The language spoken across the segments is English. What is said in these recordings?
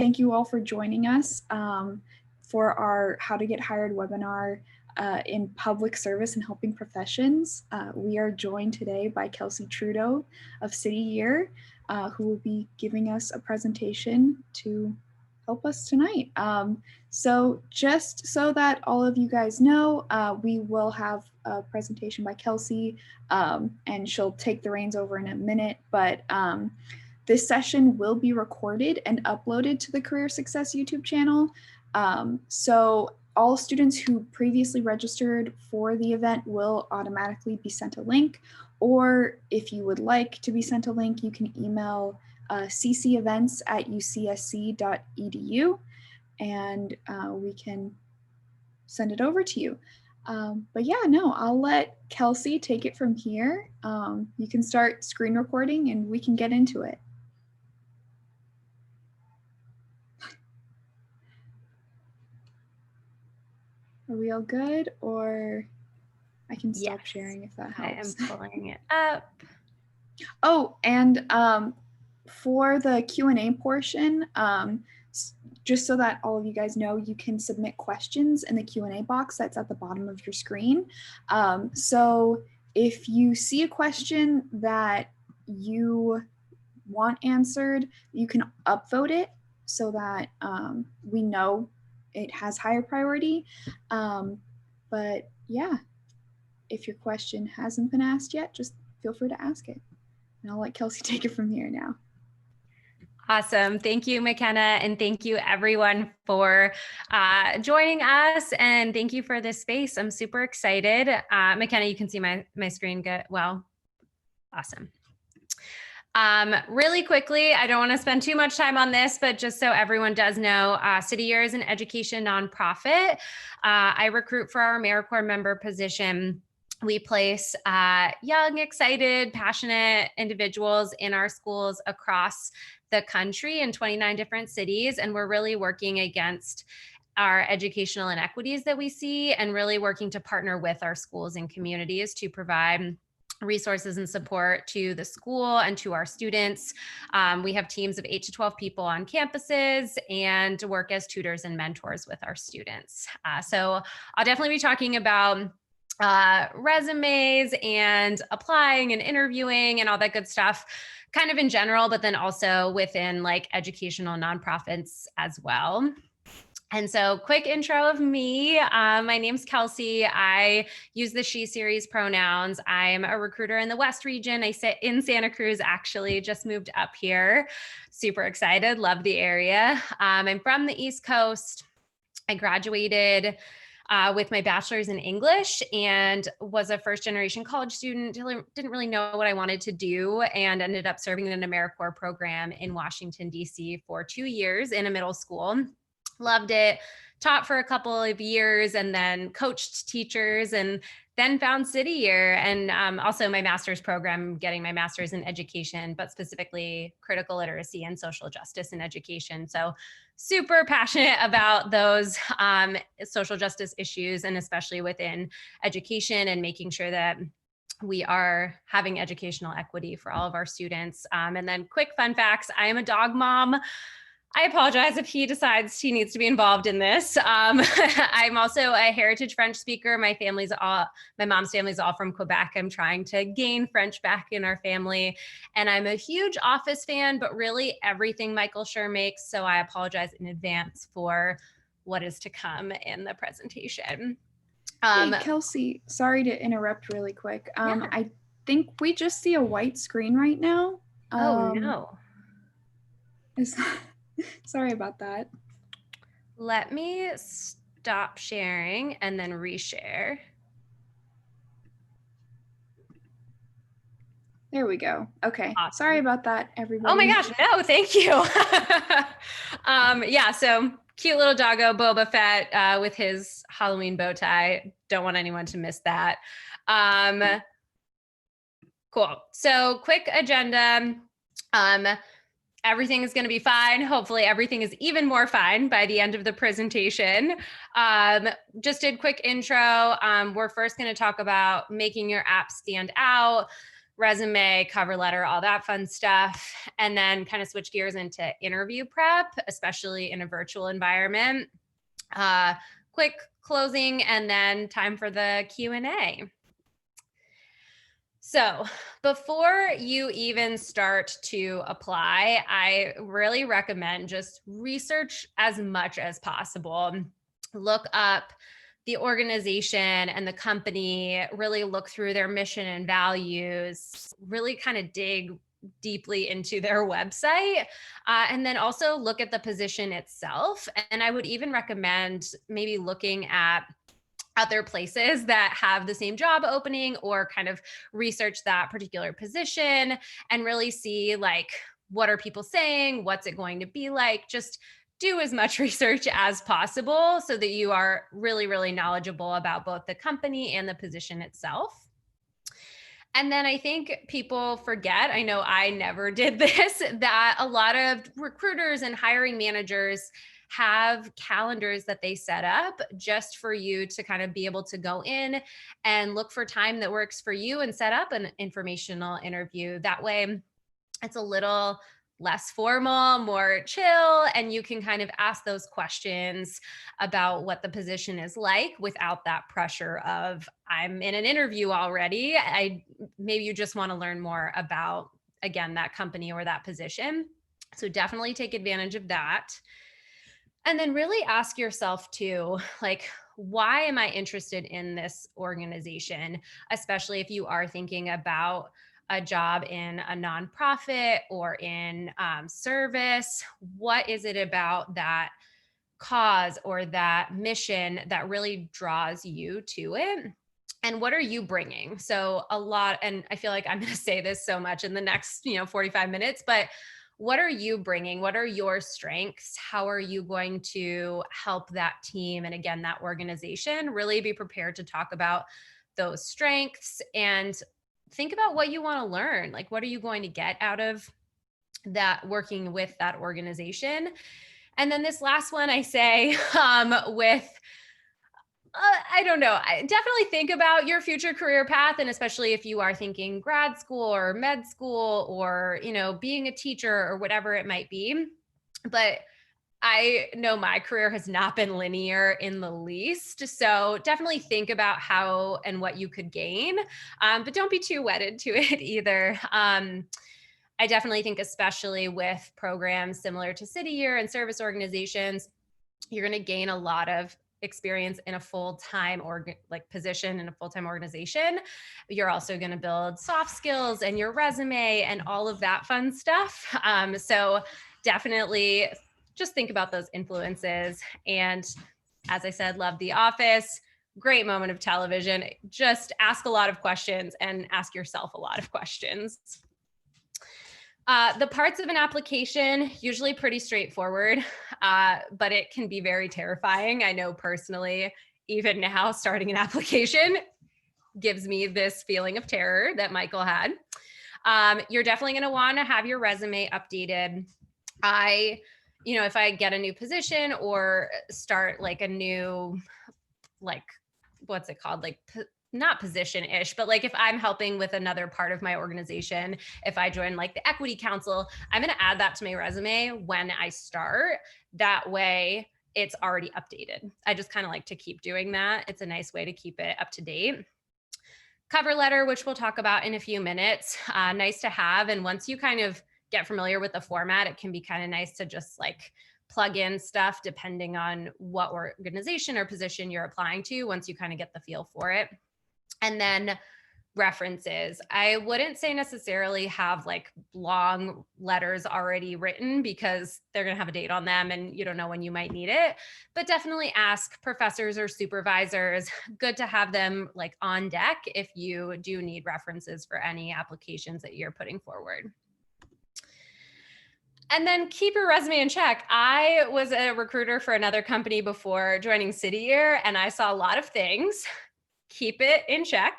Thank you all for joining us for our How to Get Hired webinar in public service and helping professions. We are joined today by Kelsey Trudeau of City Year, who will be giving us a presentation to help us tonight. So just so that all of you guys know, we will have a presentation by Kelsey, and she'll take the reins over in a minute, but this session will be recorded and uploaded to the Career Success YouTube channel. So all students who previously registered for the event will automatically be sent a link, or if you would like to be sent a link, you can email ccevents@ucsc.edu and we can send it over to you. But yeah, no, I'll let Kelsey take it from here. You can start screen recording and we can get into it. Are we all good, or I can stop sharing if that helps. I am pulling it up. Oh, and for the Q&A portion, just so that all of you guys know, you can submit questions in the Q&A box that's at the bottom of your screen. So if you see a question that you want answered, you can upvote it so that we know it has higher priority. But yeah, if your question hasn't been asked yet, just feel free to ask it. And I'll let Kelsey take it from here now. Awesome. Thank you, McKenna. And thank you everyone for joining us. And thank you for this space. I'm super excited. McKenna, you can see my screen good. Well, awesome. Really quickly, I don't want to spend too much time on this, but just so everyone does know, City Year is an education nonprofit. I recruit for our AmeriCorps member position. We place young, excited, passionate individuals in our schools across the country in 29 different cities, and we're really working against our educational inequities that we see and really working to partner with our schools and communities to provide resources and support to the school and to our students. We have teams of 8 to 12 people on campuses and work as tutors and mentors with our students. So I'll definitely be talking about resumes and applying and interviewing and all that good stuff, kind of in general, but then also within like educational nonprofits as well. And so quick intro of me. My name's Kelsey. I use the she series pronouns. I'm a recruiter in the West region. I sit in Santa Cruz, actually, just moved up here. Super excited, love the area. I'm from the East Coast. I graduated with my bachelor's in English and was a first generation college student. Didn't really know what I wanted to do and ended up serving in an AmeriCorps program in Washington, D.C. for 2 years in a middle school. Loved it, taught for a couple of years and then coached teachers and then found City Year and also my master's program, getting my master's in education, but specifically critical literacy and social justice in education. So super passionate about those social justice issues and especially within education and making sure that we are having educational equity for all of our students. And then quick fun facts, I am a dog mom. I apologize if he decides he needs to be involved in this. I'm also a heritage French speaker. My mom's family is all from Quebec. I'm trying to gain French back in our family. And I'm a huge Office fan, but really everything Michael Schur makes. So I apologize in advance for what is to come in the presentation. Hey, Kelsey, sorry to interrupt really quick. Yeah. I think we just see a white screen right now. Oh, no. Sorry about that. Let me stop sharing and then reshare. There we go. Okay. Awesome. Sorry about that, everybody. Oh my gosh, no, thank you. Yeah, so cute little doggo Boba Fett with his Halloween bow tie. Don't want anyone to miss that. Cool. So quick agenda. Everything is going to be fine. Hopefully everything is even more fine by the end of the presentation. Just a quick intro. We're first going to talk about making your app stand out, resume, cover letter, all that fun stuff, and then kind of switch gears into interview prep, especially in a virtual environment. Quick closing, and then time for the Q&A. So, before you even start to apply, I really recommend just research as much as possible. Look up the organization and the company, really look through their mission and values, really kind of dig deeply into their website. And then also look at the position itself. And I would even recommend maybe looking at other places that have the same job opening, or kind of research that particular position and really see like, what are people saying? What's it going to be like? Just do as much research as possible so that you are really, really knowledgeable about both the company and the position itself. And then I think people forget, I know I never did this, that a lot of recruiters and hiring managers have calendars that they set up just for you to kind of be able to go in and look for time that works for you and set up an informational interview. That way, it's a little less formal, more chill, and you can kind of ask those questions about what the position is like without that pressure of, I'm in an interview already. Maybe you just want to learn more about, again, that company or that position. So definitely take advantage of that. And then really ask yourself too, like, why am I interested in this organization? Especially if you are thinking about a job in a nonprofit or in service. What is it about that cause or that mission that really draws you to it? And what are you bringing? So a lot, and I feel like I'm going to say this so much in the next 45 minutes, but what are you bringing? What are your strengths? How are you going to help that team and, again, that organization? Really be prepared to talk about those strengths and think about what you want to learn. Like, what are you going to get out of that, working with that organization? And then this last one I say, with I don't know. I definitely think about your future career path. And especially if you are thinking grad school or med school or, being a teacher or whatever it might be. But I know my career has not been linear in the least. So definitely think about how and what you could gain, but don't be too wedded to it either. I definitely think, especially with programs similar to City Year and service organizations, you're going to gain a lot of experience in a full-time position in a full-time organization. You're also going to build soft skills and your resume and all of that fun stuff. So definitely just think about those influences. And as I said, love The Office. Great moment of television. Just ask a lot of questions and ask yourself a lot of questions. The parts of an application, usually pretty straightforward, but it can be very terrifying. I know personally, even now, starting an application gives me this feeling of terror that Michael had. You're definitely going to want to have your resume updated. If I get a new position or start like a new, what's it called? Not position-ish, but if I'm helping with another part of my organization, if I join the equity council, I'm going to add that to my resume when I start. That way it's already updated. I just kind of like to keep doing that. It's a nice way to keep it up to date. Cover letter, which we'll talk about in a few minutes, nice to have. And once you kind of get familiar with the format, it can be kind of nice to just plug in stuff depending on what organization or position you're applying to, once you kind of get the feel for it. And then references. I wouldn't say necessarily have long letters already written, because they're going to have a date on them and you don't know when you might need it, but definitely ask professors or supervisors. Good to have them on deck if you do need references for any applications that you're putting forward. And then keep your resume in check. I was a recruiter for another company before joining City Year, and I saw a lot of things. Keep it in check.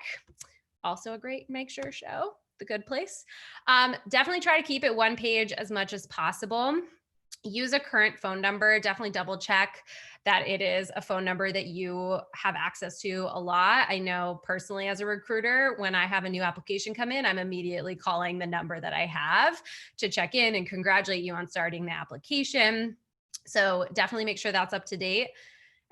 Also a great Make Sure show, The Good Place. Definitely try to keep it one page as much as possible. use a current phone number. Definitely double check that it is a phone number that you have access to a lot. I know personally as a recruiter, when I have a new application come in, I'm immediately calling the number that I have to check in and congratulate you on starting the application. So definitely make sure that's up to date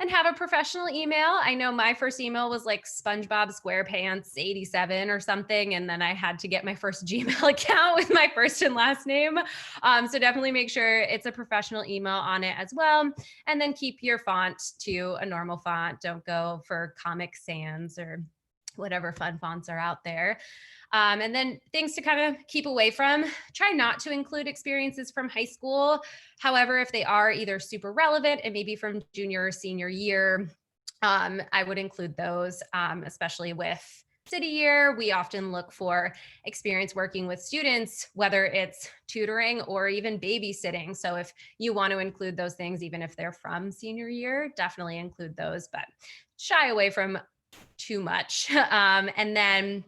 and have a professional email. I know my first email was like SpongeBob SquarePants 87 or something. And then I had to get my first Gmail account with my first and last name. So definitely make sure it's a professional email on it as well. And then keep your font to a normal font. Don't go for Comic Sans or whatever fun fonts are out there. And then things to kind of keep away from, try not to include experiences from high school. However, if they are either super relevant and maybe from junior or senior year, I would include those, especially with city year. We often look for experience working with students, whether it's tutoring or even babysitting. So if you want to include those things, even if they're from senior year, definitely include those, but shy away from too much. And then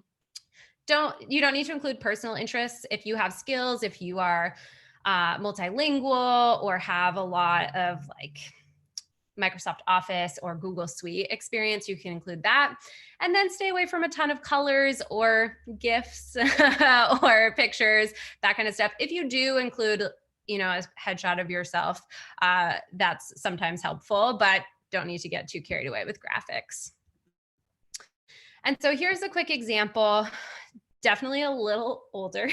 you don't need to include personal interests. If you have skills, if you are multilingual or have a lot of like Microsoft Office or Google Suite experience, you can include that. And then stay away from a ton of colors or GIFs or pictures, that kind of stuff. If you do include, a headshot of yourself, that's sometimes helpful, but don't need to get too carried away with graphics. And so here's a quick example, definitely a little older,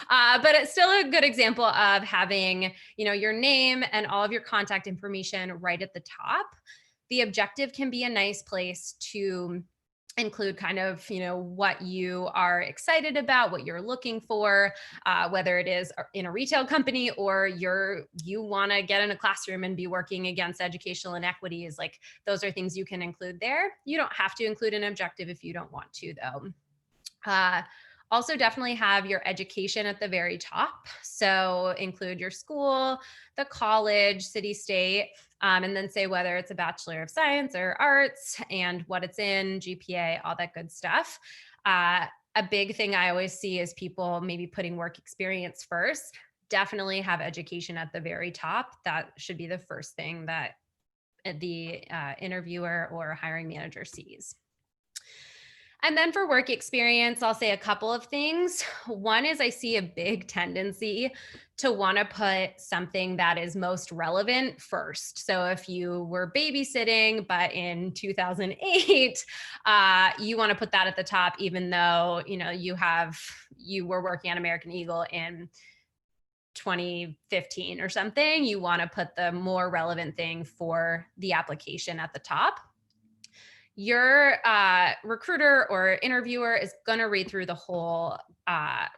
but it's still a good example of having, your name and all of your contact information right at the top. The objective can be a nice place to include kind of, what you are excited about, what you're looking for, whether it is in a retail company or you want to get in a classroom and be working against educational inequities. Like those are things you can include there. You don't have to include an objective if you don't want to, though. Also, definitely have your education at the very top. So include your school, the college, city, state, and then say whether it's a Bachelor of Science or Arts and what it's in, GPA, all that good stuff. A big thing I always see is people maybe putting work experience first. Definitely have education at the very top. That should be the first thing that the interviewer or hiring manager sees. And then for work experience, I'll say a couple of things. One is I see a big tendency to want to put something that is most relevant first. So if you were babysitting, but in 2008, you want to put that at the top, even though, you were working on American Eagle in 2015 or something. You want to put the more relevant thing for the application at the top. Your recruiter or interviewer is going to read through the whole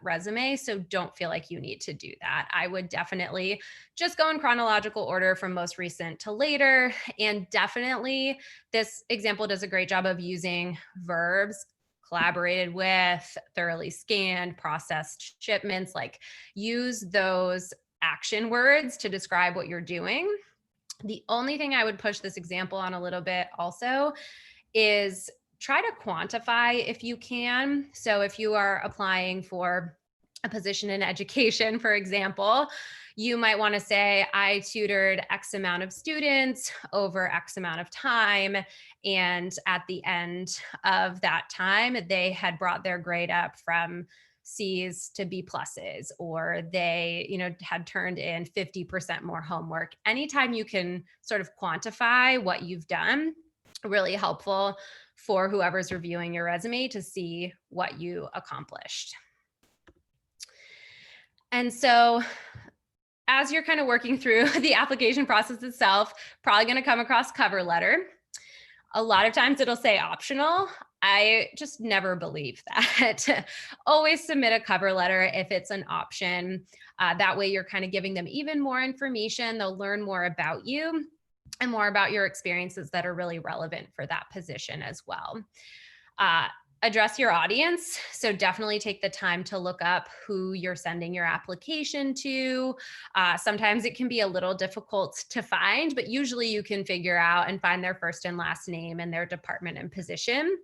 resume, so don't feel like you need to do that. I would definitely just go in chronological order from most recent to later. And definitely this example does a great job of using verbs: collaborated with, thoroughly scanned, processed shipments. Like use those action words to describe what you're doing. The only thing I would push this example on a little bit also is try to quantify if you can. So if you are applying for a position in education, for example, you might want to say, I tutored X amount of students over X amount of time. And at the end of that time, they had brought their grade up from C's to B pluses, or they, had turned in 50% more homework. Anytime you can sort of quantify what you've done, really helpful for whoever's reviewing your resume to see what you accomplished. And so as you're kind of working through the application process itself, probably going to come across cover letter. A lot of times it'll say optional. I just never believe that. Always submit a cover letter if it's an option. That way you're kind of giving them even more information. They'll learn more about you and more about your experiences that are really relevant for that position as well. Address your audience. So definitely take the time to look up who you're sending your application to. Sometimes it can be a little difficult to find, but usually you can figure out and find their first and last name and their department and position.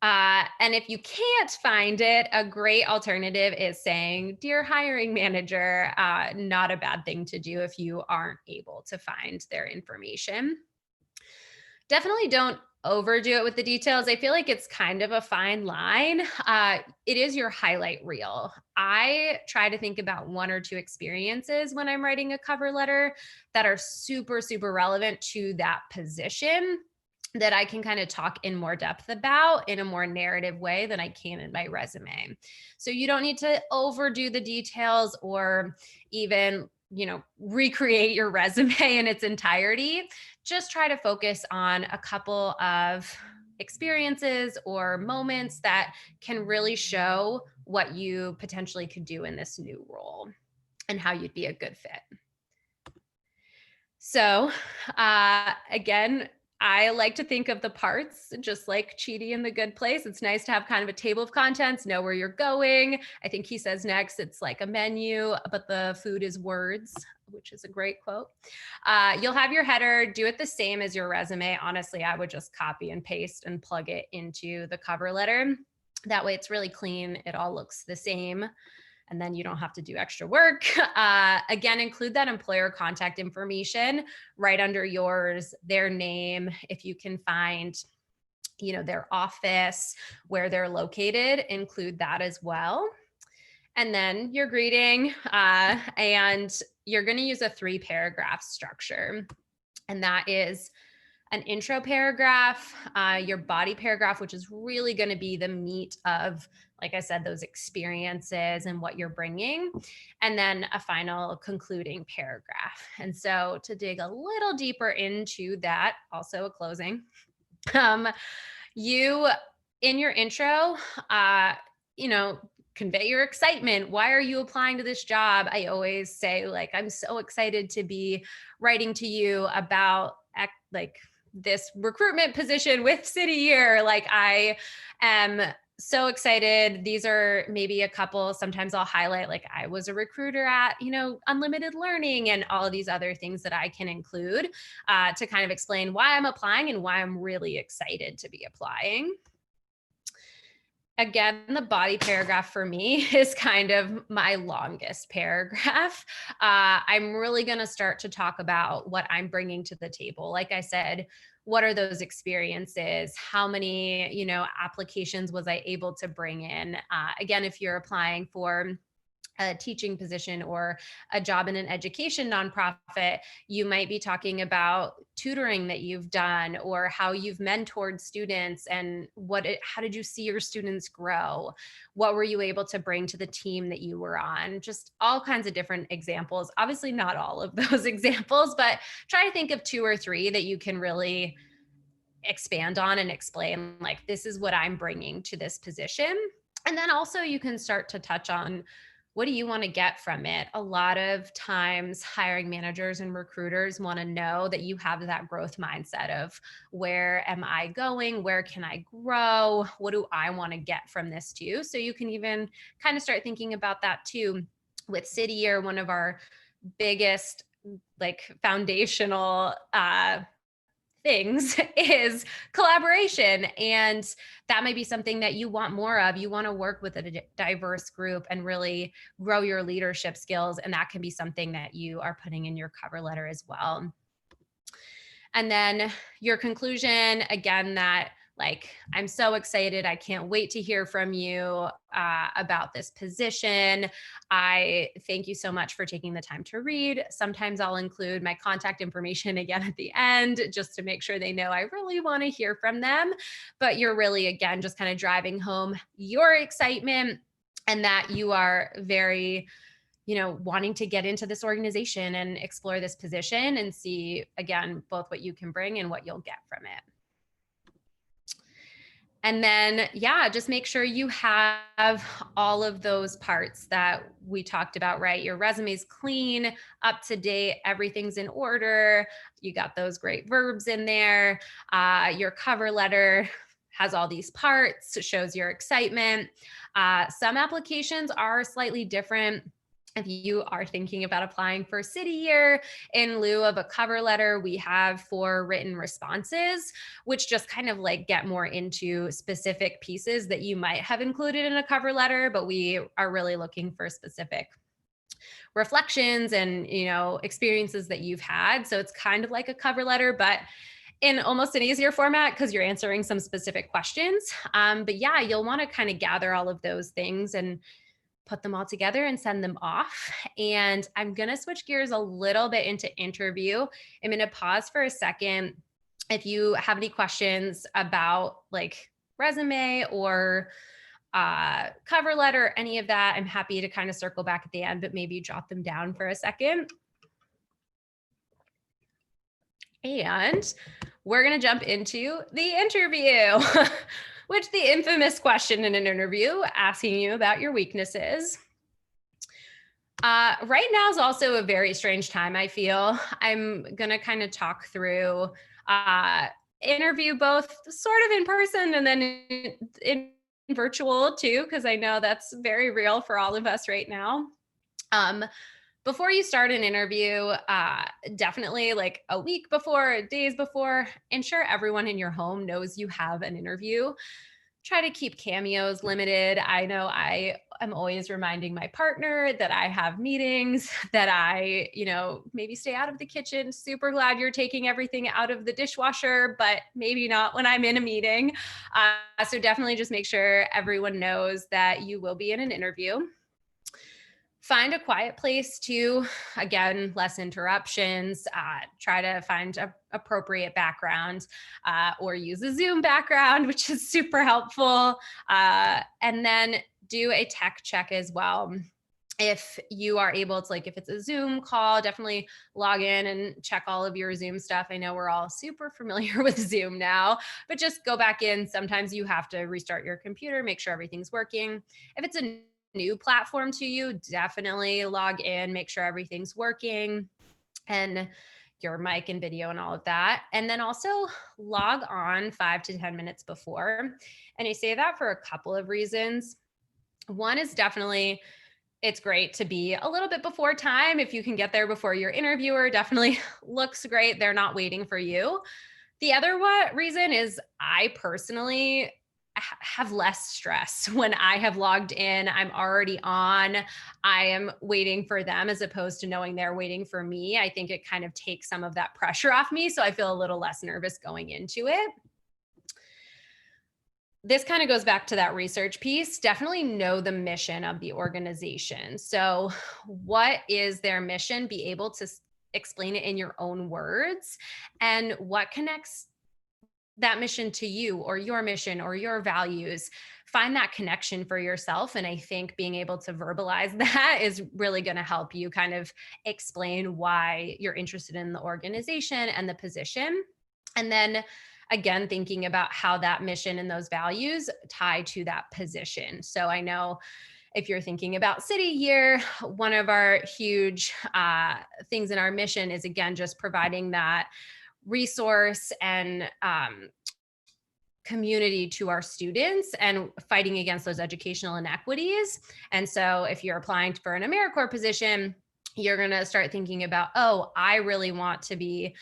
And if you can't find it, a great alternative is saying, "Dear hiring manager," not a bad thing to do if you aren't able to find their information. Definitely don't overdo it with the details. I feel like it's kind of a fine line. It is your highlight reel. I try to think about one or two experiences when I'm writing a cover letter that are super, super relevant to that position that I can kind of talk in more depth about in a more narrative way than I can in my resume. So you don't need to overdo the details or even, recreate your resume in its entirety. Just try to focus on a couple of experiences or moments that can really show what you potentially could do in this new role and how you'd be a good fit. So, again, I like to think of the parts just like Chidi in The Good Place. It's nice to have kind of a table of contents, know where you're going. I think he says next, it's like a menu, but the food is words, which is a great quote. You'll have your header, do it the same as your resume. Honestly, I would just copy and paste and plug it into the cover letter. That way it's really clean. It all looks the same and then you don't have to do extra work. Again, include that employer contact information right under yours, their name, if you can find, their office, where they're located, include that as well. And then your greeting, and you're going to use a 3-paragraph structure. And that is an intro paragraph, your body paragraph, which is really going to be the meat of, like I said, those experiences and what you're bringing, and then a final concluding paragraph. And so to dig a little deeper into that, also a closing, you in your intro, convey your excitement. Why are you applying to this job? I always say, like, I'm so excited to be writing to you about like this recruitment position with City Year. Like, I am so excited. These are maybe a couple. Sometimes I'll highlight, like, I was a recruiter at, Unlimited Learning, and all of these other things that I can include to kind of explain why I'm applying and why I'm really excited to be applying. Again, the body paragraph for me is kind of my longest paragraph. I'm really going to start to talk about what I'm bringing to the table. Like I said, what are those experiences? How many, applications was I able to bring in? Again, if you're applying for a teaching position or a job in an education nonprofit, you might be talking about tutoring that you've done or how you've mentored students and how did you see your students grow? What were you able to bring to the team that you were on? Just all kinds of different examples. Obviously, not all of those examples, but try to think of 2 or 3 that you can really expand on and explain, like, this is what I'm bringing to this position. And then also you can start to touch on, what do you want to get from it? A lot of times hiring managers and recruiters want to know that you have that growth mindset of, where am I going? Where can I grow? What do I want to get from this too? So you can even kind of start thinking about that too. With City Year, one of our biggest, like, foundational things is collaboration. And that might be something that you want more of. You want to work with a diverse group and really grow your leadership skills. And that can be something that you are putting in your cover letter as well. And then your conclusion, again, that, like, I'm so excited. I can't wait to hear from you about this position. I thank you so much for taking the time to read. Sometimes I'll include my contact information again at the end, just to make sure they know I really want to hear from them. But you're really, again, just kind of driving home your excitement and that you are very, wanting to get into this organization and explore this position and see, again, both what you can bring and what you'll get from it. And then, just make sure you have all of those parts that we talked about, right? Your resume's clean, up to date, everything's in order. You got those great verbs in there. Your cover letter has all these parts, shows your excitement. Some applications are slightly different If you are thinking about applying for City Year, in lieu of a cover letter, we have 4 written responses, which just kind of like get more into specific pieces that you might have included in a cover letter, but we are really looking for specific reflections and, experiences that you've had. So it's kind of like a cover letter, but in almost an easier format because you're answering some specific questions. But yeah, you'll want to kind of gather all of those things and put them all together and send them off. And I'm going to switch gears a little bit into interview. I'm going to pause for a second. If you have any questions about like resume or cover letter, any of that, I'm happy to kind of circle back at the end, but maybe jot them down for a second. And we're going to jump into the interview, which the infamous question in an interview asking you about your weaknesses. Right now is also a very strange time, I feel. I'm going to kind of talk through interview both sort of in person and then in virtual too, because I know that's very real for all of us right now. Before you start an interview, definitely like a week before, days before, ensure everyone in your home knows you have an interview. Try to keep cameos limited. I know I am always reminding my partner that I have meetings, that I, maybe stay out of the kitchen. Super glad you're taking everything out of the dishwasher, but maybe not when I'm in a meeting. So definitely just make sure everyone knows that you will be in an interview. Find a quiet place to, again, less interruptions. Try to find an appropriate background or use a Zoom background, which is super helpful. And then do a tech check as well. If you are able to, like, if it's a Zoom call, definitely log in and check all of your Zoom stuff. I know we're all super familiar with Zoom now, but just go back in. Sometimes you have to restart your computer, make sure everything's working. If it's a new platform to you, definitely log in, make sure everything's working and your mic and video and all of that. And then also log on 5 to 10 minutes before. And I say that for a couple of reasons. One is definitely it's great to be a little bit before time. If you can get there before your interviewer, definitely looks great. They're not waiting for you. The other reason is I personally have less stress when I have logged in. I'm already on. I am waiting for them as opposed to knowing they're waiting for me. I think it kind of takes some of that pressure off me. So I feel a little less nervous going into it. This kind of goes back to that research piece. Definitely know the mission of the organization. So, what is their mission? Be able to explain it in your own words. And what connects that mission to you or your mission or your values? Find that connection for yourself. And I think being able to verbalize that is really going to help you kind of explain why you're interested in the organization and the position. And then again, thinking about how that mission and those values tie to that position. So I know if you're thinking about City Year, one of our huge things in our mission is, again, just providing that resource and community to our students and fighting against those educational inequities. And so if you're applying for an AmeriCorps position, you're going to start thinking about, oh, I really want to be,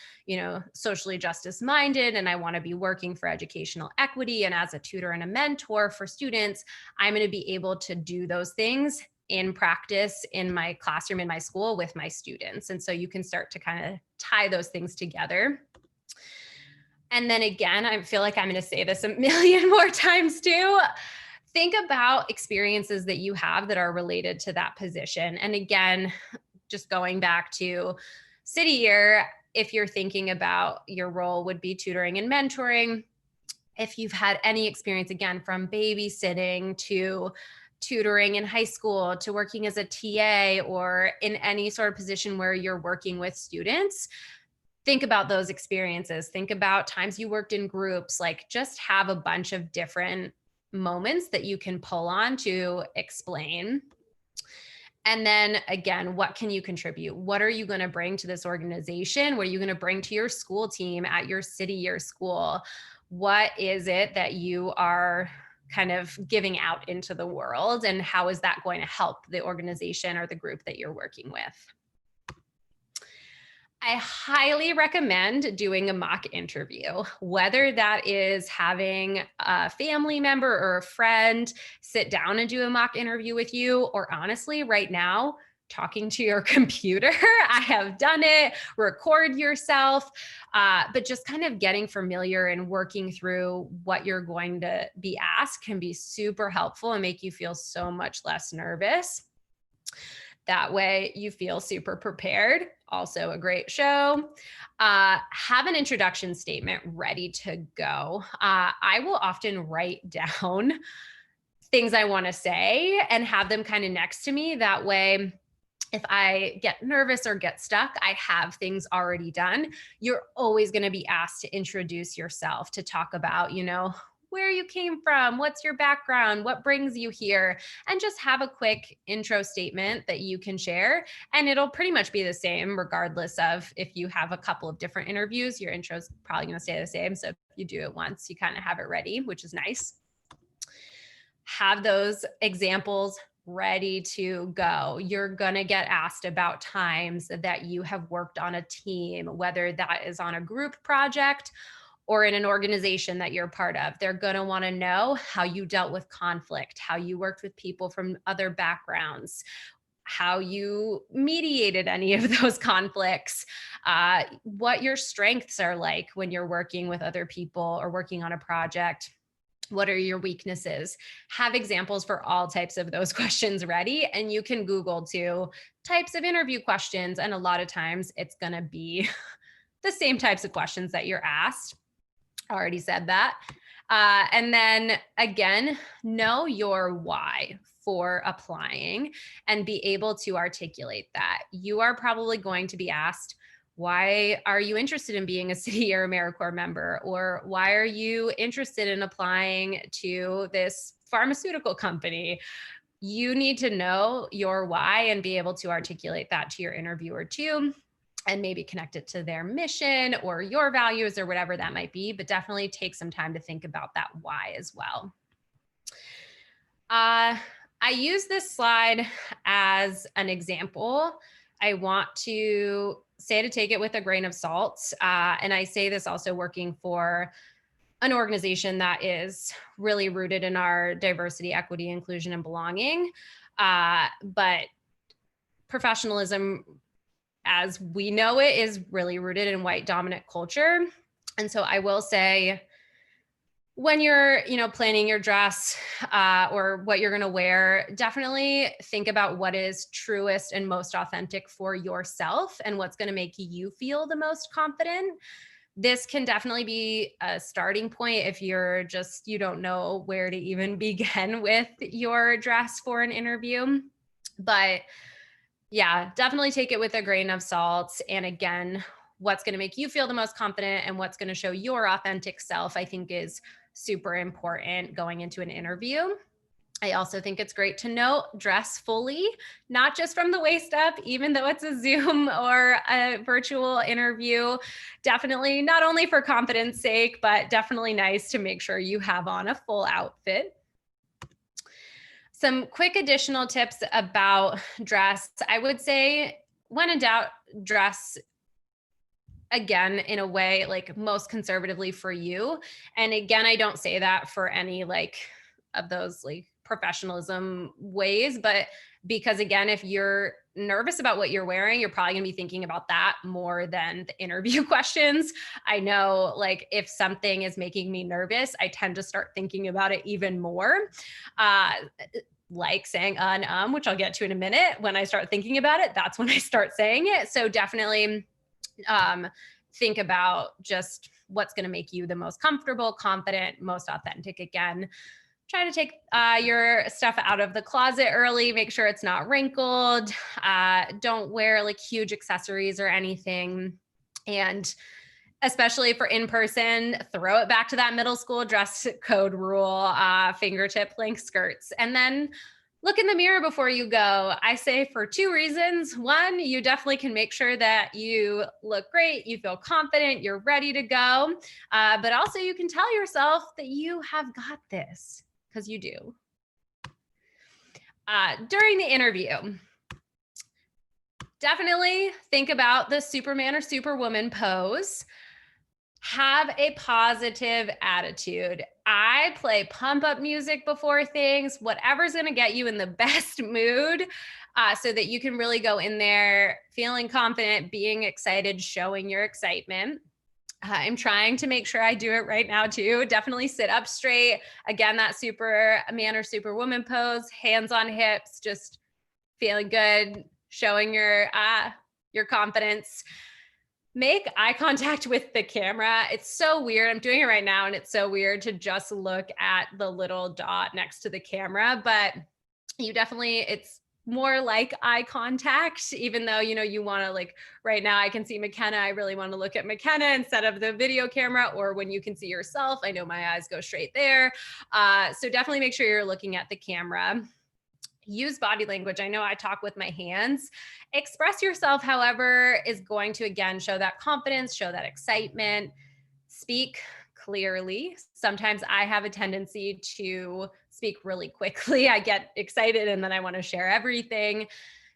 socially justice minded, and I want to be working for educational equity. And as a tutor and a mentor for students, I'm going to be able to do those things in practice in my classroom, in my school with my students. And so you can start to kind of tie those things together. And then again, I feel like I'm going to say this a million more times too. Think about experiences that you have that are related to that position. And again, just going back to City Year, if you're thinking about your role would be tutoring and mentoring. If you've had any experience, again, from babysitting to tutoring in high school to working as a TA or in any sort of position where you're working with students, think about those experiences. Think about times you worked in groups, like just have a bunch of different moments that you can pull on to explain. And then again, what can you contribute? What are you going to bring to this organization? What are you going to bring to your school team at your City Year school? What is it that you are kind of giving out into the world, and how is that going to help the organization or the group that you're working with. I highly recommend doing a mock interview, whether that is having a family member or a friend sit down and do a mock interview with you, or honestly, right now, talking to your computer. I have done it, record yourself, but just kind of getting familiar and working through what you're going to be asked can be super helpful and make you feel so much less nervous. That way you feel super prepared. Also a great show. Have an introduction statement ready to go. I will often write down things I want to say and have them kind of next to me. That way, if I get nervous or get stuck, I have things already done. You're always going to be asked to introduce yourself, to talk about, where you came from, what's your background, what brings you here, and just have a quick intro statement that you can share. And it'll pretty much be the same regardless of if you have a couple of different interviews. Your intro is probably going to stay the same. So if you do it once, you kind of have it ready, which is nice. Have those examples ready to go. You're going to get asked about times that you have worked on a team, whether that is on a group project or in an organization that you're part of. They're going to want to know how you dealt with conflict, how you worked with people from other backgrounds, how you mediated any of those conflicts, what your strengths are like when you're working with other people or working on a project. What are your weaknesses? Have examples for all types of those questions ready. And you can Google too, types of interview questions. And a lot of times it's going to be the same types of questions that you're asked. Already said that. And then again, know your why for applying and be able to articulate that. You are probably going to be asked, why are you interested in being a City or AmeriCorps member? Or why are you interested in applying to this pharmaceutical company? You need to know your why and be able to articulate that to your interviewer too, and maybe connect it to their mission or your values or whatever that might be, but definitely take some time to think about that why as well. I use this slide as an example. I want to say to take it with a grain of salt. And I say this also working for an organization that is really rooted in our diversity, equity, inclusion, and belonging. But professionalism, as we know it, is really rooted in white dominant culture. And so I will say, when you're, planning your dress or what you're going to wear, definitely think about what is truest and most authentic for yourself and what's going to make you feel the most confident. This can definitely be a starting point if you don't know where to even begin with your dress for an interview. But yeah, definitely take it with a grain of salt. And again, what's going to make you feel the most confident and what's going to show your authentic self, I think, is super important going into an interview. I also think it's great to note, dress fully, not just from the waist up, even though it's a Zoom or a virtual interview. Definitely not only for confidence sake, but definitely nice to make sure you have on a full outfit. Some quick additional tips about dress. I would say, when in doubt, dress again in a way like most conservatively for you. And again, I don't say that for any of those professionalism ways, but because again, if you're nervous about what you're wearing, you're probably gonna be thinking about that more than the interview questions. I know if something is making me nervous, I tend to start thinking about it even more. Saying which I'll get to in a minute. When I start thinking about it, that's when I start saying it. So definitely think about just what's going to make you the most comfortable, confident, most authentic. Again, try to take your stuff out of the closet early. Make sure it's not wrinkled. Don't wear huge accessories or anything. And especially for in-person, throw it back to that middle school dress code rule, fingertip length skirts. And then look in the mirror before you go. I say for two reasons. One, you definitely can make sure that you look great, you feel confident, you're ready to go. But also you can tell yourself that you have got this, because you do. During the interview, definitely think about the Superman or Superwoman pose. Have a positive attitude. I play pump up music before things, whatever's going to get you in the best mood, so that you can really go in there feeling confident, being excited, showing your excitement. I'm trying to make sure I do it right now too. Definitely sit up straight. Again, that Superman or Superwoman pose, hands on hips, just feeling good, showing your confidence. Make eye contact with the camera. It's so weird. I'm doing it right now, and it's so weird to just look at the little dot next to the camera, but it's more like eye contact, even though, you want to, like, right now I can see McKenna. I really want to look at McKenna instead of the video camera, or when you can see yourself, I know my eyes go straight there. So definitely make sure you're looking at the camera. Use body language. I know I talk with my hands. Express yourself, however, is going to, again, show that confidence, show that excitement. Speak clearly. Sometimes I have a tendency to speak really quickly. I get excited and then I want to share everything.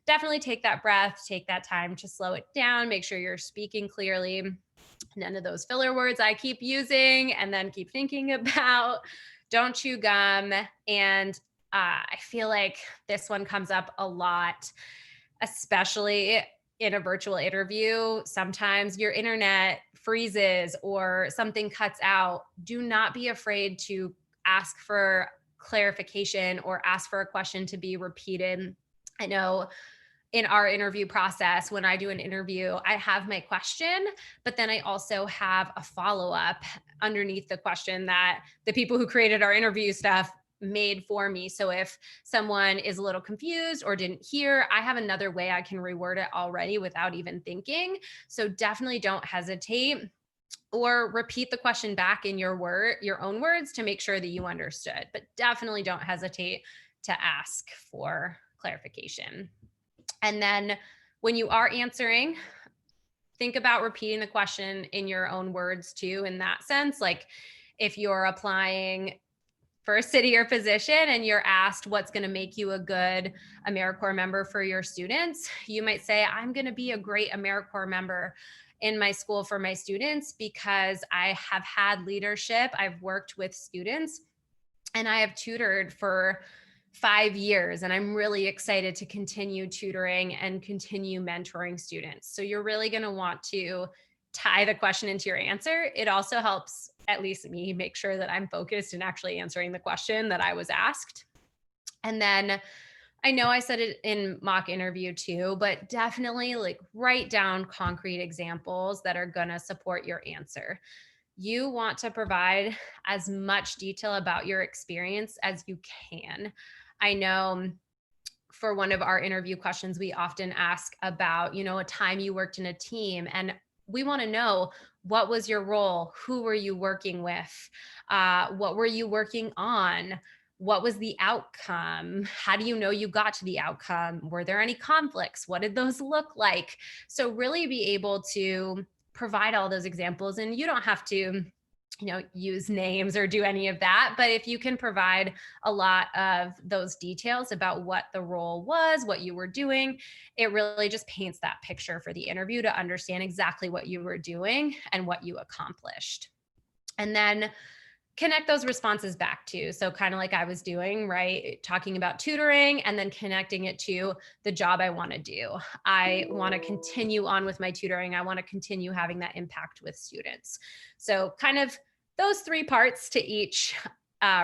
Definitely take that breath, take that time to slow it down, make sure you're speaking clearly. None of those filler words I keep using and then keep thinking about. Don't chew gum. And I feel like this one comes up a lot, especially in a virtual interview. Sometimes your internet freezes or something cuts out. Do not be afraid to ask for clarification or ask for a question to be repeated. I know in our interview process, when I do an interview, I have my question, but then I also have a follow-up underneath the question that the people who created our interview stuff made for me. So if someone is a little confused or didn't hear, I have another way I can reword it already without even thinking. So definitely don't hesitate, or repeat the question back in your own words to make sure that you understood. But definitely don't hesitate to ask for clarification. And then when you are answering, think about repeating the question in your own words too, in that sense. Like if you're applying for a city or position and you're asked what's going to make you a good AmeriCorps member for your students, you might say, I'm going to be a great AmeriCorps member in my school for my students because I have had leadership, I've worked with students, and I have tutored for 5 years, and I'm really excited to continue tutoring and continue mentoring students. So you're really going to want to tie the question into your answer. It also helps, at least me, make sure that I'm focused and actually answering the question that I was asked. And then I know I said it in mock interview too, but definitely like write down concrete examples that are going to support your answer. You want to provide as much detail about your experience as you can. I know for one of our interview questions, we often ask about, a time you worked in a team, and we want to know, what was your role? Who were you working with? What were you working on? What was the outcome? How do you know you got to the outcome? Were there any conflicts? What did those look like? So really be able to provide all those examples, and you don't have to use names or do any of that. But if you can provide a lot of those details about what the role was, what you were doing, it really just paints that picture for the interview to understand exactly what you were doing and what you accomplished. And then connect those responses back to, so kind of like I was doing, right? Talking about tutoring and then connecting it to the job I want to do. I want to continue on with my tutoring. I want to continue having that impact with students. So kind of those 3 parts to each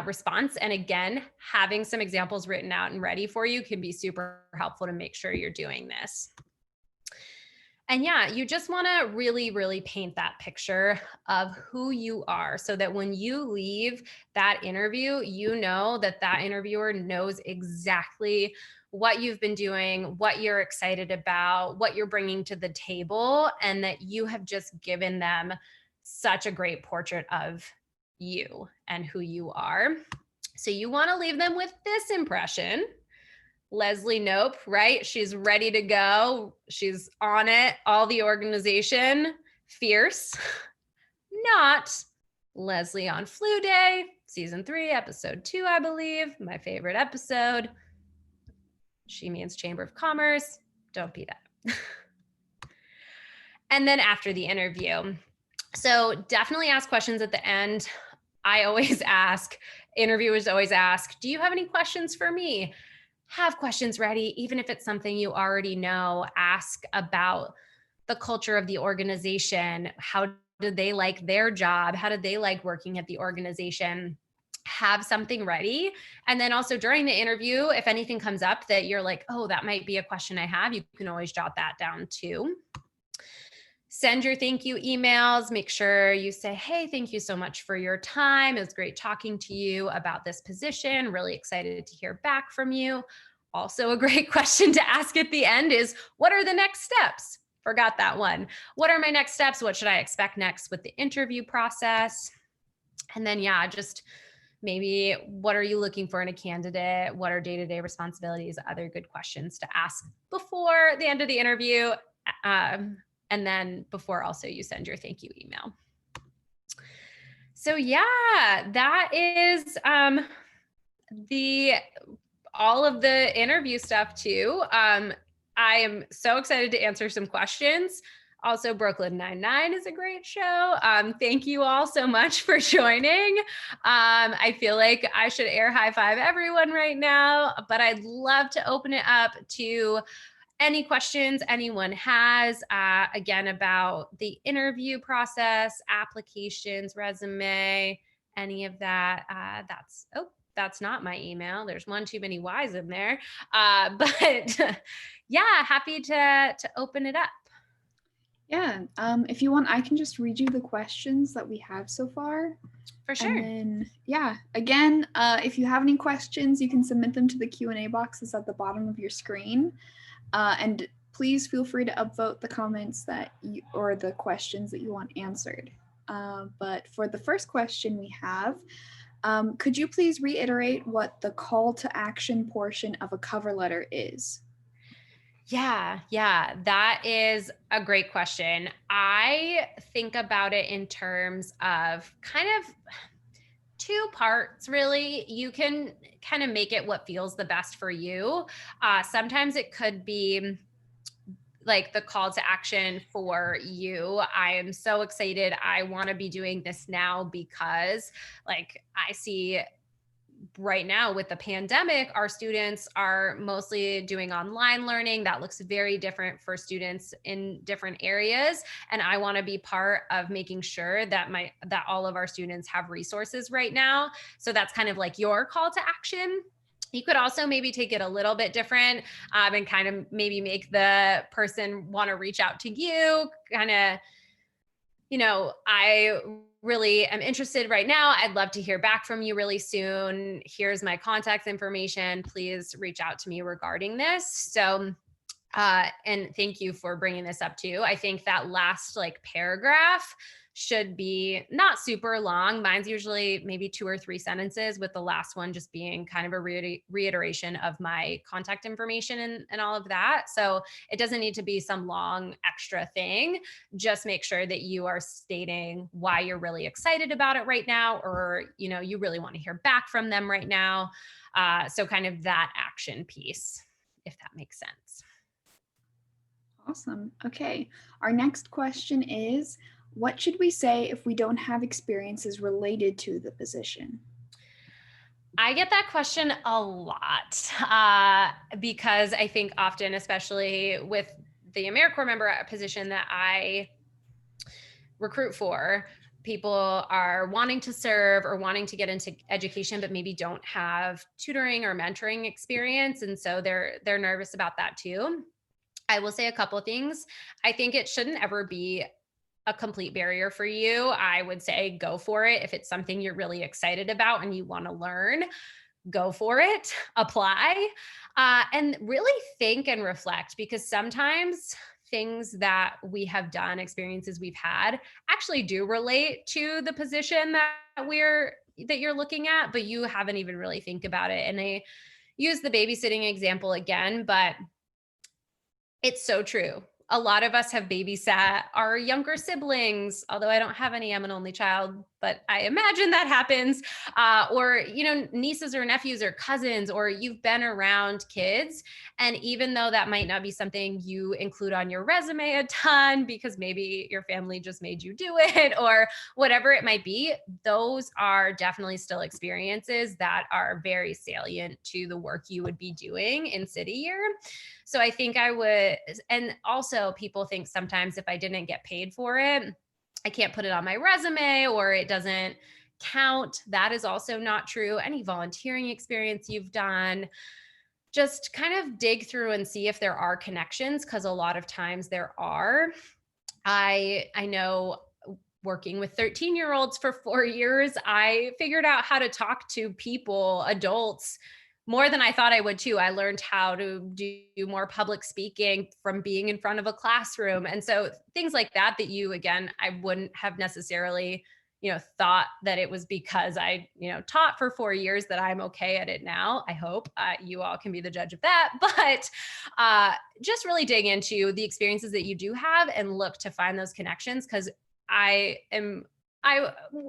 response. And again, having some examples written out and ready for you can be super helpful to make sure you're doing this. And yeah, you just want to really, really paint that picture of who you are so that when you leave that interview, you know that that interviewer knows exactly what you've been doing, what you're excited about, what you're bringing to the table, and that you have just given them such a great portrait of you and who you are. So you want to leave them with this impression. Leslie Knope, right? She's ready to go. She's on it. All the organization, fierce. Not Leslie on flu day. season 3, episode 2, I believe, my favorite episode. She means Chamber of Commerce. Don't be that. And then after the interview. So definitely ask questions at the end. I always ask, interviewers always ask, do you have any questions for me? Have questions ready, even if it's something you already know. Ask about the culture of the organization. How did they like their job? How did they like working at the organization? Have something ready. And then also during the interview, if anything comes up that you're like, oh, that might be a question I have, you can always jot that down too. Send your thank you emails. Make sure you say, hey, thank you so much for your time. It was great talking to you about this position. Really excited to hear back from you. Also, a great question to ask at the end is, what are the next steps? Forgot that one. What are my next steps? What should I expect next with the interview process? And then, yeah, just maybe what are you looking for in a candidate? What are day-to-day responsibilities? Other good questions to ask before the end of the interview. And then before also you send your thank you email. So yeah, that is the all of the interview stuff too. I am so excited to answer some questions. Also, Brooklyn Nine-Nine is a great show. Thank you all so much for joining. I feel like I should air high five everyone right now, but I'd love to open it up to any questions anyone has, again, about the interview process, applications, resume, any of that. That's not my email. There's one too many Y's in there. But yeah, happy to open it up. Yeah, if you want, I can just read you the questions that we have so far. For sure. And then, yeah, again, if you have any questions, you can submit them to the Q&A box that's at the bottom of your screen. And please feel free to upvote the comments that you, or the questions that you want answered. But for the first question we have, could you please reiterate what the call to action portion of a cover letter is? Yeah, that is a great question. I think about it in terms of kind of two parts, really. You can kind of make it what feels the best for you. Sometimes it could be like the call to action for you. I am so excited. I want to be doing this now because, like, I see right now with the pandemic, our students are mostly doing online learning. That looks very different for students in different areas. And I want to be part of making sure that all of our students have resources right now. So that's kind of like your call to action. You could also maybe take it a little bit different, and kind of maybe make the person want to reach out to you, kind of, I really am interested right now. I'd love to hear back from you really soon. Here's my contact information. Please reach out to me regarding this. So, and thank you for bringing this up too. I think that last like paragraph should be not super long. Mine's usually maybe 2 or 3 sentences, with the last one just being kind of a reiteration of my contact information and all of that. So it doesn't need to be some long extra thing. Just make sure that you are stating why you're really excited about it right now, or, you really want to hear back from them right now. So kind of that action piece, if that makes sense. Awesome. Okay. Our next question is, what should we say if we don't have experiences related to the position? I get that question a lot, because I think often, especially with the AmeriCorps member position that I recruit for, people are wanting to serve or wanting to get into education, but maybe don't have tutoring or mentoring experience. And so they're nervous about that too. I will say a couple of things. I think it shouldn't ever be a complete barrier for you. I would say go for it. If it's something you're really excited about and you want to learn, go for it, apply, and really think and reflect, because sometimes things that we have done, experiences we've had, actually do relate to the position that you're looking at, but you haven't even really think about it. And I use the babysitting example again, but it's so true. a lot of us have babysat our younger siblings, although I don't have any. I'm an only child, but I imagine that happens. Or, nieces or nephews or cousins, or you've been around kids. And even though that might not be something you include on your resume a ton because maybe your family just made you do it or whatever it might be, those are definitely still experiences that are very salient to the work you would be doing in city year. So I think I would, and also people think sometimes if I didn't get paid for it, I can't put it on my resume or it doesn't count. That is also not true. Any volunteering experience you've done, just kind of dig through and see if there are connections because a lot of times there are. I know working with 13-year-olds for 4 years, I figured out how to talk to people, adults, more than I thought I would too. I learned how to do more public speaking from being in front of a classroom. And so things like that, that you, again, I wouldn't have necessarily, thought that it was because I, taught for 4 years that I'm okay at it now. I hope you all can be the judge of that. But just really dig into the experiences that you do have and look to find those connections because I'm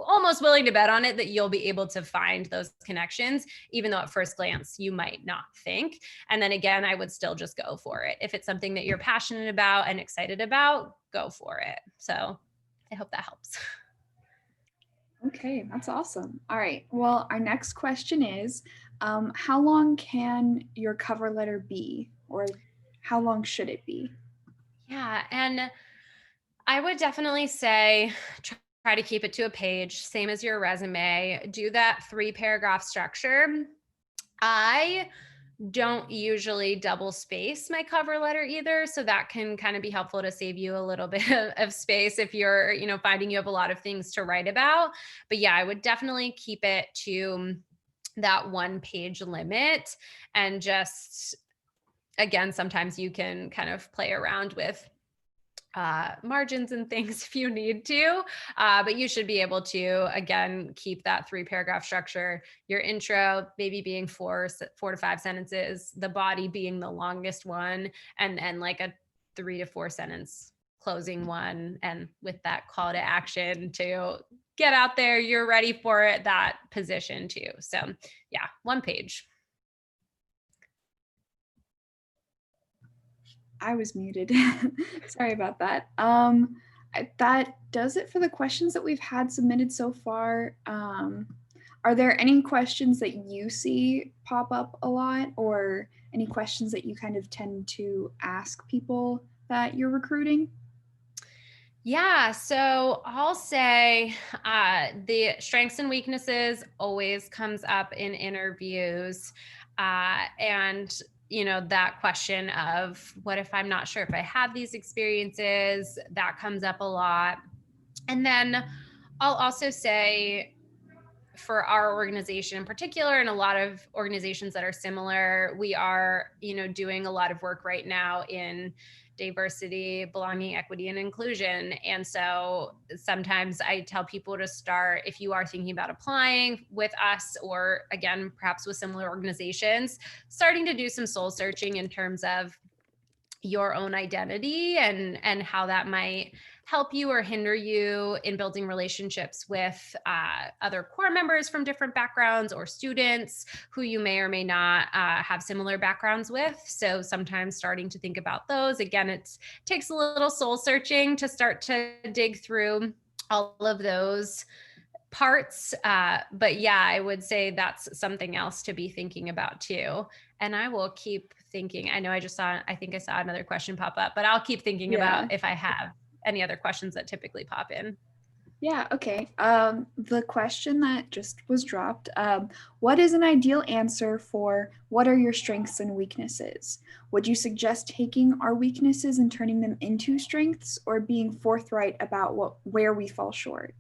almost willing to bet on it that you'll be able to find those connections, even though at first glance you might not think. And then again, I would still just go for it. If it's something that you're passionate about and excited about, go for it. So I hope that helps. Okay, that's awesome. All right. Well, our next question is, how long can your cover letter be, or how long should it be? Yeah. And I would definitely say try to keep it to a page, same as your resume. Do that 3 paragraph structure. I don't usually double space my cover letter either. So that can kind of be helpful to save you a little bit of space if you're, finding you have a lot of things to write about. But yeah, I would definitely keep it to that 1 page limit and just, again, sometimes you can kind of play around with margins and things if you need to. But you should be able to, again, keep that 3 paragraph structure, your intro maybe being 4 to 5 sentences, the body being the longest one, and then like a 3 to 4 sentence closing one. And with that call to action to get out there, you're ready for it, that position too. So yeah, 1 page. I was muted. Sorry about that. That does it for the questions that we've had submitted so far. Are there any questions that you see pop up a lot, or any questions that you kind of tend to ask people that you're recruiting? Yeah, so I'll say the strengths and weaknesses always comes up in interviews. And, that question of what if I'm not sure if I have these experiences, that comes up a lot. And then I'll also say, for our organization in particular and a lot of organizations that are similar, we are, doing a lot of work right now in diversity, belonging, equity, and inclusion. And so sometimes I tell people to start, if you are thinking about applying with us or again, perhaps with similar organizations, starting to do some soul searching in terms of your own identity and how that might help you or hinder you in building relationships with other core members from different backgrounds or students who you may or may not have similar backgrounds with. So sometimes starting to think about those, again, it takes a little soul searching to start to dig through all of those parts. But yeah, I would say that's something else to be thinking about too. And I will keep thinking. I know I think I saw another question pop up, but I'll keep thinking Yeah. about if I have any other questions that typically pop in. Yeah, okay. The question that just was dropped, what is an ideal answer for what are your strengths and weaknesses? Would you suggest taking our weaknesses and turning them into strengths, or being forthright about where we fall short?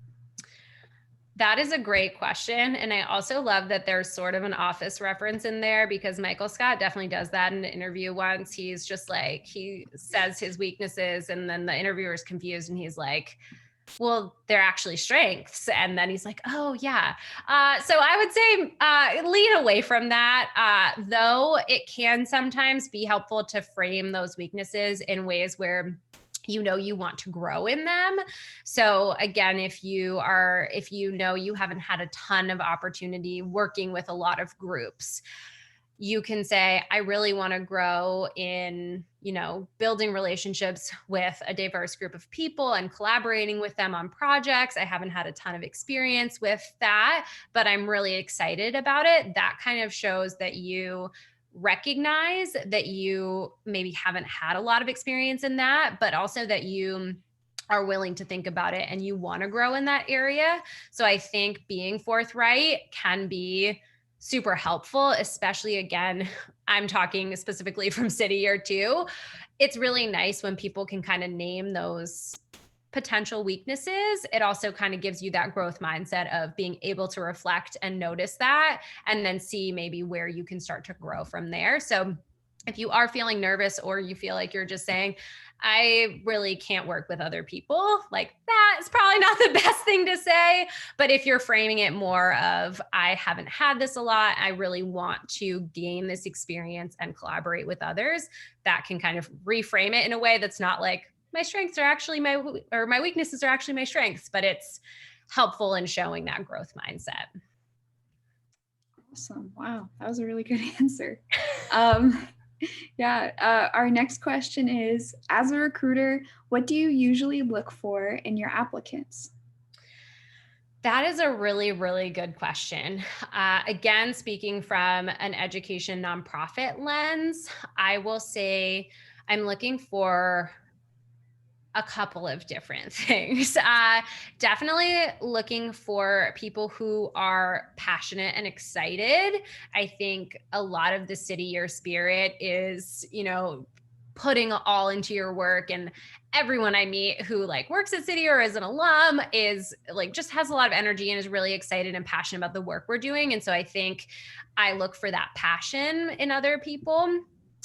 That is a great question. And I also love that there's sort of an office reference in there because Michael Scott definitely does that in an interview once. He's just like, he says his weaknesses and then the interviewer is confused and he's like, well, they're actually strengths. And then he's like, oh, yeah. So I would say lean away from that, though it can sometimes be helpful to frame those weaknesses in ways where you want to grow in them. So again, if you haven't had a ton of opportunity working with a lot of groups, you can say, I really want to grow in, building relationships with a diverse group of people and collaborating with them on projects. I haven't had a ton of experience with that, but I'm really excited about it. That kind of shows that you recognize that you maybe haven't had a lot of experience in that, but also that you are willing to think about it and you want to grow in that area. So I think being forthright can be super helpful, especially again, I'm talking specifically from City Year 2. It's really nice when people can kind of name those potential weaknesses. It also kind of gives you that growth mindset of being able to reflect and notice that, and then see maybe where you can start to grow from there. So if you are feeling nervous or you feel like you're just saying, I really can't work with other people, like that is probably not the best thing to say. But if you're framing it more of, I haven't had this a lot, I really want to gain this experience and collaborate with others, that can kind of reframe it in a way that's not like, my strengths are actually my weaknesses are actually my strengths, but it's helpful in showing that growth mindset. Awesome. Wow, that was a really good answer. Um, yeah, our next question is, as a recruiter, what do you usually look for in your applicants? That is a really, really good question. Again, speaking from an education nonprofit lens, I will say I'm looking for a couple of different things. Definitely looking for people who are passionate and excited. I think a lot of the City Year spirit is, putting all into your work. And everyone I meet who like works at City or is an alum is like just has a lot of energy and is really excited and passionate about the work we're doing. And so I think I look for that passion in other people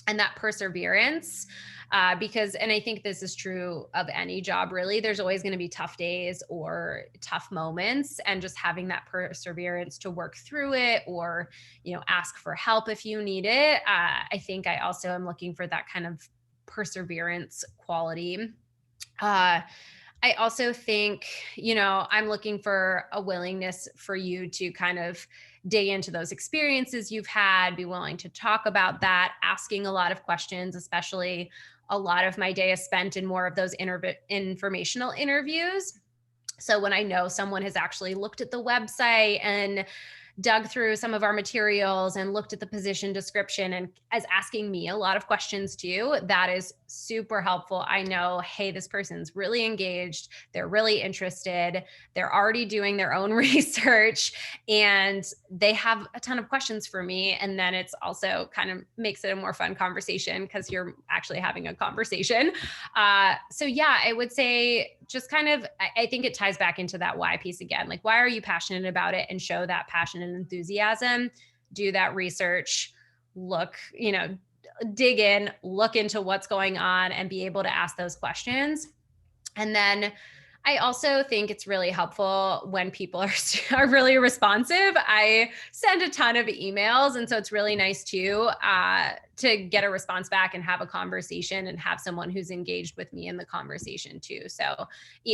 and that perseverance. And I think this is true of any job, really. There's always going to be tough days or tough moments, and just having that perseverance to work through it, or, ask for help if you need it. I think I also am looking for that kind of perseverance quality. I also think, I'm looking for a willingness for you to kind of dig into those experiences you've had, be willing to talk about that, asking a lot of questions, especially a lot of my day is spent in more of those informational interviews. So when I know someone has actually looked at the website and dug through some of our materials and looked at the position description and as asking me a lot of questions too, that is super helpful. I know, hey, this person's really engaged, they're really interested, they're already doing their own research, and they have a ton of questions for me. And then it's also kind of makes it a more fun conversation because you're actually having a conversation. So yeah, I would say just kind of, I think it ties back into that why piece again. Like, why are you passionate about it? And show that passion and enthusiasm. Do that research, look, dig in, look into what's going on, and be able to ask those questions. And then I also think it's really helpful when people are really responsive. I send a ton of emails, and so it's really nice too to get a response back and have a conversation and have someone who's engaged with me in the conversation too. So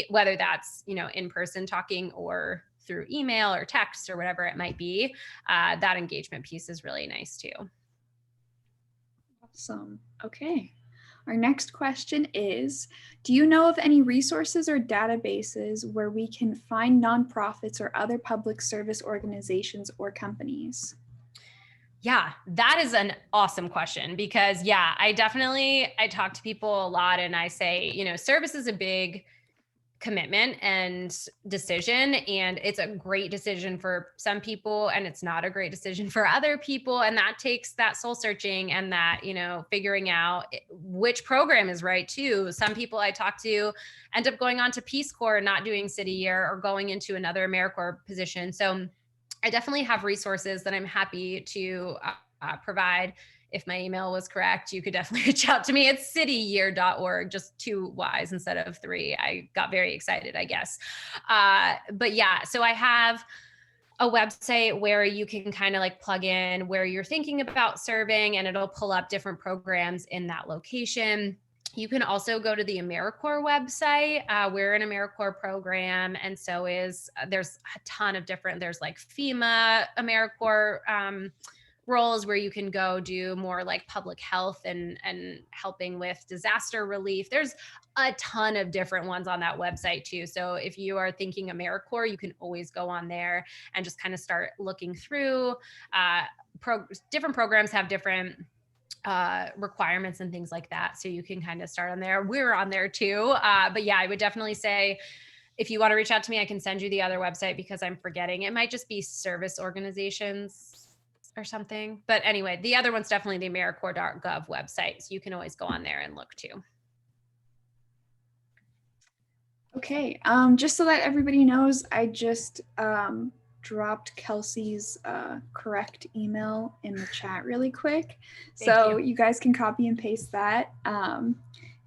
whether that's in person talking or through email or text or whatever it might be, that engagement piece is really nice too. Awesome. Okay. Our next question is, do you know of any resources or databases where we can find nonprofits or other public service organizations or companies? Yeah, that is an awesome question because I talk to people a lot and I say, service is a big commitment and decision, and it's a great decision for some people and it's not a great decision for other people, and that takes that soul searching and that figuring out which program is right too. Some people I talk to end up going on to Peace Corps and not doing City Year, or going into another AmeriCorps position. So I definitely have resources that I'm happy to provide if my email was correct, you could definitely reach out to me at cityyear.org, just 2 Y's instead of 3. I got very excited, I guess. But yeah, so I have a website where you can kind of like plug in where you're thinking about serving, and it'll pull up different programs in that location. You can also go to the AmeriCorps website. We're an AmeriCorps program, and so is there's a ton of different. There's like FEMA AmeriCorps roles where you can go do more like public health and helping with disaster relief. There's a ton of different ones on that website too. So if you are thinking AmeriCorps, you can always go on there and just kind of start looking through. Different programs have different requirements and things like that. So you can kind of start on there. We're on there too. But yeah, I would definitely say if you want to reach out to me, I can send you the other website because I'm forgetting. It might just be service organizations or something. But anyway, the other one's definitely the AmeriCorps.gov website. So you can always go on there and look too. Okay, just so that everybody knows, I just dropped Kelsey's correct email in the chat really quick. So you guys can copy and paste that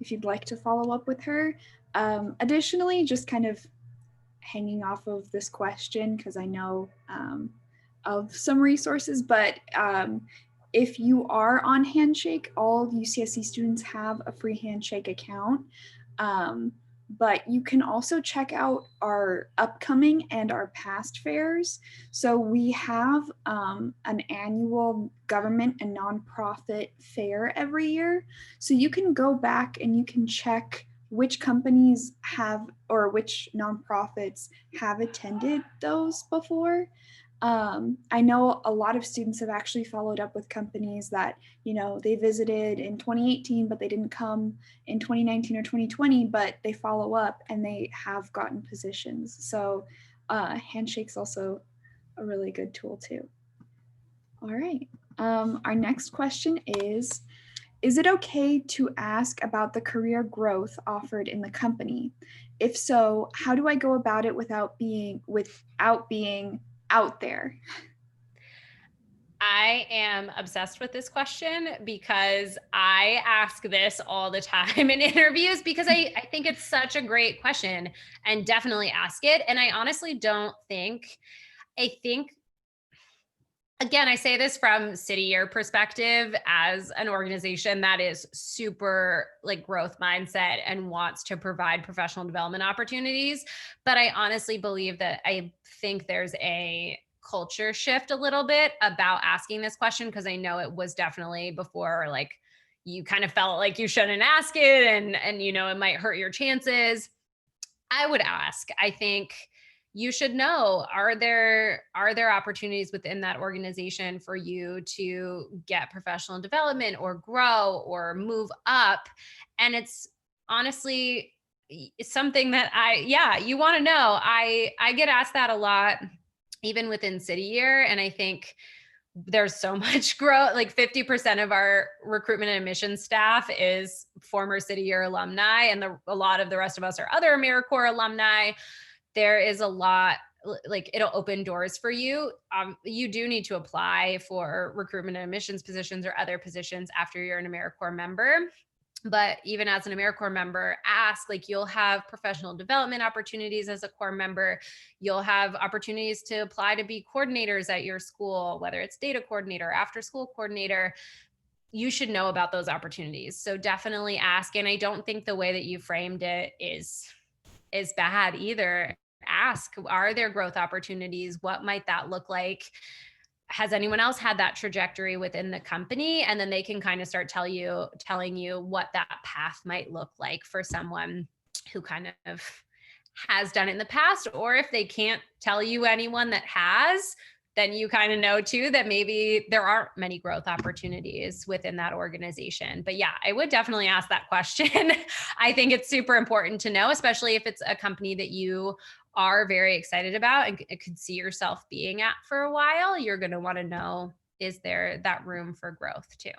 if you'd like to follow up with her. Additionally, just kind of hanging off of this question, because I know of some resources, but if you are on Handshake, all UCSC students have a free Handshake account. But you can also check out our upcoming and our past fairs. So we have an annual government and nonprofit fair every year. So you can go back and you can check which companies have or which nonprofits have attended those before. I know a lot of students have actually followed up with companies that, you know, they visited in 2018, but they didn't come in 2019 or 2020, but they follow up and they have gotten positions. So Handshake's also a really good tool too. All right. Our next question is it okay to ask about the career growth offered in the company? If so, how do I go about it without being out there? I am obsessed with this question because I ask this all the time in interviews because I think it's such a great question, and definitely ask it. And I honestly don't think, again, I say this from City Year perspective as an organization that is super like growth mindset and wants to provide professional development opportunities. But I honestly believe that I think there's a culture shift a little bit about asking this question, because I know it was definitely before, like, you kind of felt like you shouldn't ask it, and you know, it might hurt your chances. I would ask. I think you should know, are there opportunities within that organization for you to get professional development or grow or move up? And it's honestly something that you want to know. I get asked that a lot, even within City Year, and I think there's so much growth. Like 50% of our recruitment and admissions staff is former City Year alumni, and a lot of the rest of us are other AmeriCorps alumni. There is a lot, like, it'll open doors for you. You do need to apply for recruitment and admissions positions or other positions after you're an AmeriCorps member. But even as an AmeriCorps member, ask, like, you'll have professional development opportunities as a Corps member. You'll have opportunities to apply to be coordinators at your school, whether it's data coordinator, after school coordinator. You should know about those opportunities. So definitely ask. And I don't think the way that you framed it is bad either. Ask, are there growth opportunities? What might that look like? Has anyone else had that trajectory within the company? And then they can kind of start telling you what that path might look like for someone who kind of has done it in the past. Or if they can't tell you anyone that has, then you kind of know too that maybe there aren't many growth opportunities within that organization. But yeah, I would definitely ask that question. I think it's super important to know, especially if it's a company that you are very excited about and could see yourself being at for a while. You're going to want to know, is there that room for growth too?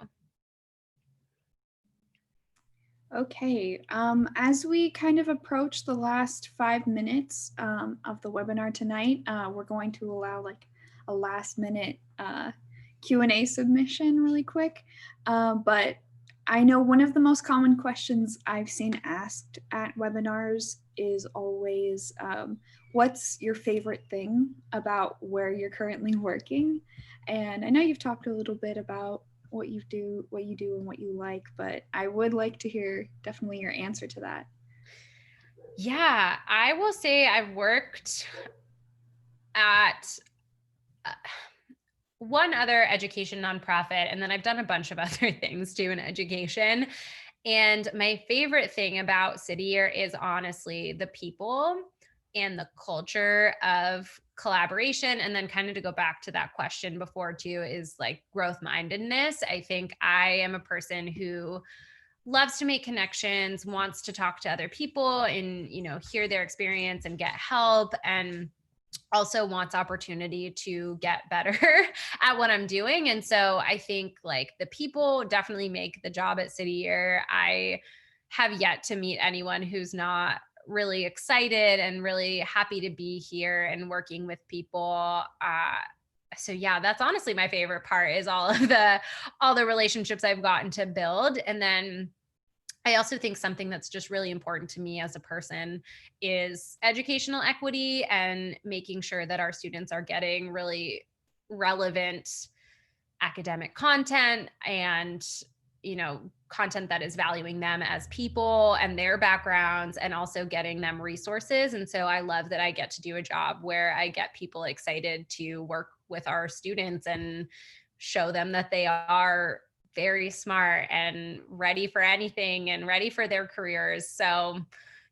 Okay, as we kind of approach the last 5 minutes of the webinar tonight, we're going to allow like a last minute Q&A submission really quick. But I know one of the most common questions I've seen asked at webinars is always, what's your favorite thing about where you're currently working? And I know you've talked a little bit about what you do and what you like, but I would like to hear definitely your answer to that. Yeah, I will say I've worked at uh, one other education nonprofit, and then I've done a bunch of other things too in education. And my favorite thing about City Year is honestly the people and the culture of collaboration. And then, kind of to go back to that question before, too, is like growth mindedness. I think I am a person who loves to make connections, wants to talk to other people and, hear their experience and get help. And also wants opportunity to get better at what I'm doing. And so I think like the people definitely make the job at City Year. I have yet to meet anyone who's not really excited and really happy to be here and working with people. So yeah, that's honestly my favorite part is all the relationships I've gotten to build. And then I also think something that's just really important to me as a person is educational equity and making sure that our students are getting really relevant academic content and content that is valuing them as people and their backgrounds and also getting them resources. And so I love that I get to do a job where I get people excited to work with our students and show them that they are very smart and ready for anything and ready for their careers. So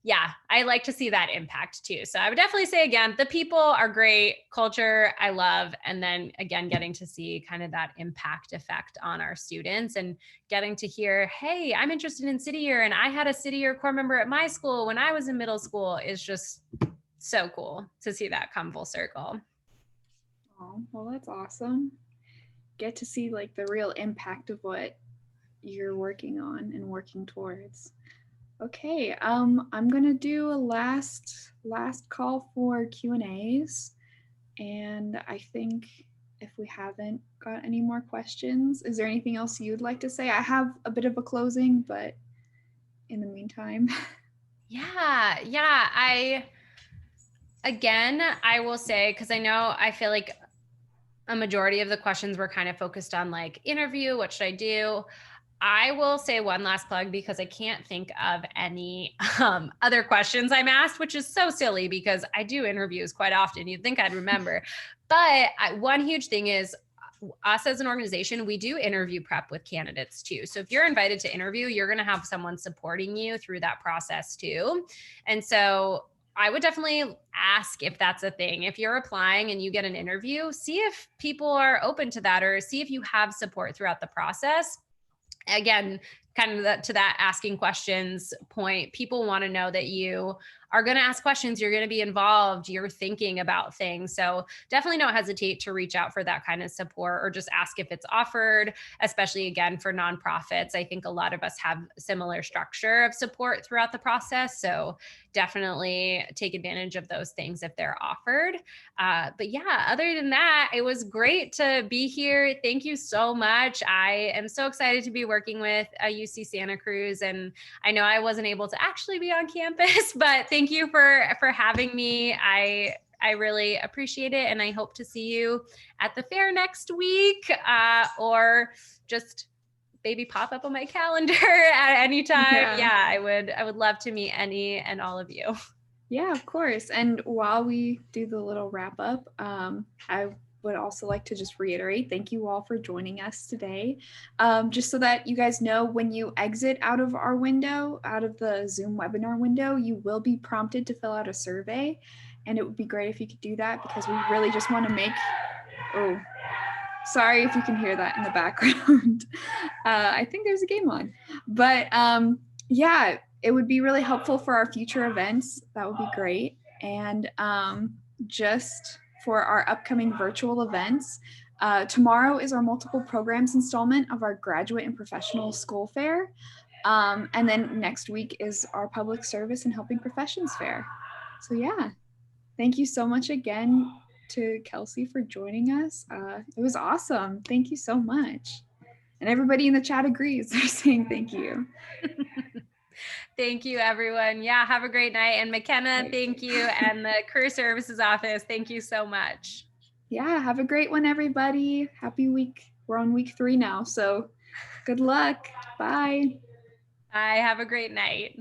yeah, I like to see that impact too. So I would definitely say again, the people are great, culture I love, and then again, getting to see kind of that impact effect on our students and getting to hear, hey, I'm interested in City Year and I had a City Year core member at my school when I was in middle school is just so cool to see that come full circle. Oh, well, that's awesome. Get to see like the real impact of what you're working on and working towards. Okay, I'm gonna do a last call for Q&As, and I think if we haven't got any more questions, is there anything else you'd like to say? I have a bit of a closing, but in the meantime. Yeah. I will say, because I feel like a majority of the questions were kind of focused on like interview, what should I do? I will say one last plug because I can't think of any other questions I'm asked, which is so silly because I do interviews quite often. You'd think I'd remember. But one huge thing is us as an organization, we do interview prep with candidates too. So if you're invited to interview, you're going to have someone supporting you through that process too. And so I would definitely ask if that's a thing. If you're applying and you get an interview, see if people are open to that or see if you have support throughout the process. Again, kind of to that asking questions point, people want to know that you are going to ask questions, you're going to be involved, you're thinking about things. So definitely don't hesitate to reach out for that kind of support or just ask if it's offered, especially again for nonprofits. I think a lot of us have similar structure of support throughout the process. So definitely take advantage of those things if they're offered. But yeah, other than that, it was great to be here. Thank you so much. I am so excited to be working with UC Santa Cruz, and I know I wasn't able to actually be on campus, but thank you for having me. I really appreciate it, and I hope to see you at the fair next week, or just maybe pop up on my calendar at any time. Yeah, I would love to meet any and all of you. Yeah, of course. And while we do the little wrap up, I would also like to just reiterate thank you all for joining us today. Just so that you guys know, when you exit out of our window, out of the Zoom webinar window, you will be prompted to fill out a survey. And it would be great if you could do that because we really just want to make, oh, sorry if you can hear that in the background. I think there's a game on. But yeah, it would be really helpful for our future events. That would be great. And just for our upcoming virtual events, tomorrow is our multiple programs installment of our graduate and professional school fair. And then next week is our public service and helping professions fair. So yeah, thank you so much again to Kelsey for joining us. It was awesome. Thank you so much. And everybody in the chat agrees. They're saying thank you. Thank you, everyone. Yeah, have a great night. And McKenna, thank you. And the Career Services Office, thank you so much. Yeah, have a great one, everybody. Happy week. We're on week 3 now, so good luck. Bye. Bye. Have a great night.